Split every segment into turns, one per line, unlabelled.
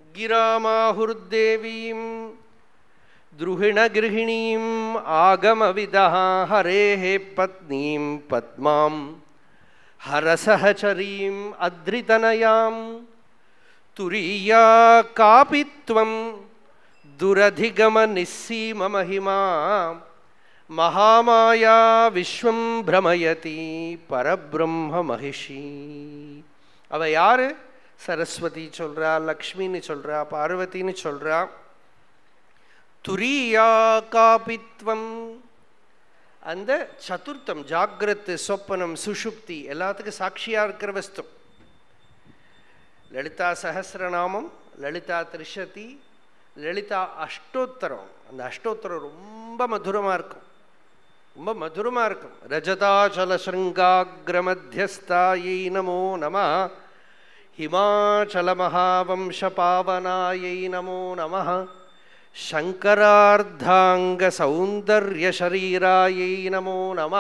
கிராமாஹுர்தேவீம் द्रुहिणगृहिणीम् आगमविदः हरेः पत्नीं पद्मां हरसहचरीम् अद्रितनयां तुरीया कापि त्वं दुरधिगमनिस्सीममहिमा महामाया विश्वं भ्रमयति परब्रह्म महिषी. அவ யாரு? சரஸ்வதி சொல்றா, லக்ஷ்மின்னு சொல்றா, பார்வதின்னு சொல்றா. துரியா காபித்வம், அந்த சதுர்த்தம் ஜாகிரத் சொப்பனம் சுஷுப்தி எல்லாத்துக்கும் சாட்சியா இருக்கிற வஸ்து. லலிதா சஹஸ்ரநாமம், லலிதா திரிஷதி, லலிதா அஷ்டோத்தரம். அந்த அஷ்டோத்தரம் ரொம்ப மதுரமா இருக்கும், ரொம்ப மதுரமா இருக்கும். ரஜதாச்சல ஸ்ருங்காக்ர மத்தியஸ்தாயை நமோ நம, ஹிமாச்சல மகாவம்ச பாவனாயை நமோ நம, சங்கரார்த்தாங்க சௌந்தர்ய ஷரீராயை நமோ நம.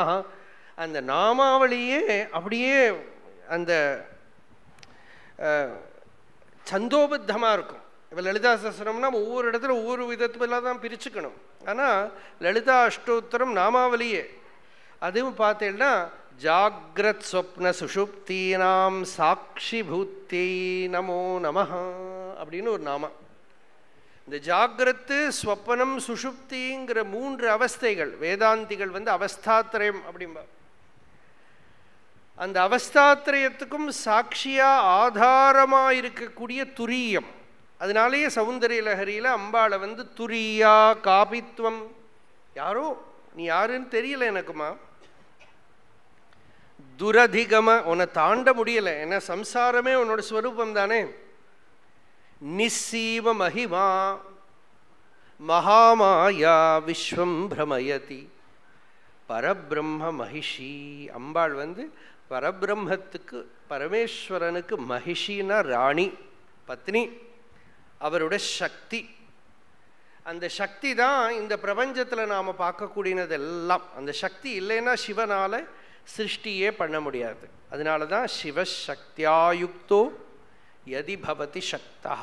அந்த நாமாவளியே அப்படியே அந்த சந்தோபத்தமாக இருக்கும். இப்போ லலிதா சஹஸ்ரம்னா ஒவ்வொரு இடத்துல ஒவ்வொரு விதத்துல தான் பிரிச்சுக்கணும். ஆனால் லலிதா அஷ்டோத்தரம் நாமாவளியே. அதுவும் பார்த்தீங்கன்னா ஜாகிரத் சொப்ன சுஷுப்தீனாம் சாட்சி பூத்தே நமோ நம அப்படின்னு ஒரு நாமா. இந்த ஜாகிரத்து ஸ்வப்னம் சுஷுப்திங்கிற 3 அவஸ்தைகள் வேதாந்திகள் அவஸ்தாத்ரயம் அப்படிம்பா. அந்த அவஸ்தாத்ரயத்துக்கும் சாட்சியா ஆதாரமா இருக்கக்கூடிய துரியம். அதனாலேயே சௌந்தரிய லஹரியில அம்பாளை துரியா காபித்வம், யாரோ நீ யாருன்னு தெரியல எனக்குமா, துரதிகம உன்னை தாண்ட முடியல, ஏன்னா சம்சாரமே உன்னோட ஸ்வரூபம் தானே. நிஸ்ஸீம மகிமா மகாமாயா விஸ்வம் பிரமயதி பரபிரம்ம மகிஷி. அம்பாள் பரபிரம்மத்துக்கு பரமேஸ்வரனுக்கு மகிஷினா ராணி, பத்னி, அவருடைய சக்தி. அந்த சக்தி தான் இந்த பிரபஞ்சத்தில் நாம் பார்க்கக்கூடியதெல்லாம். அந்த சக்தி இல்லைன்னா சிவனால சிருஷ்டியே பண்ண முடியாது. அதனால தான் சிவசக்தியாயுக்தோ யதி பவதி சக்தா.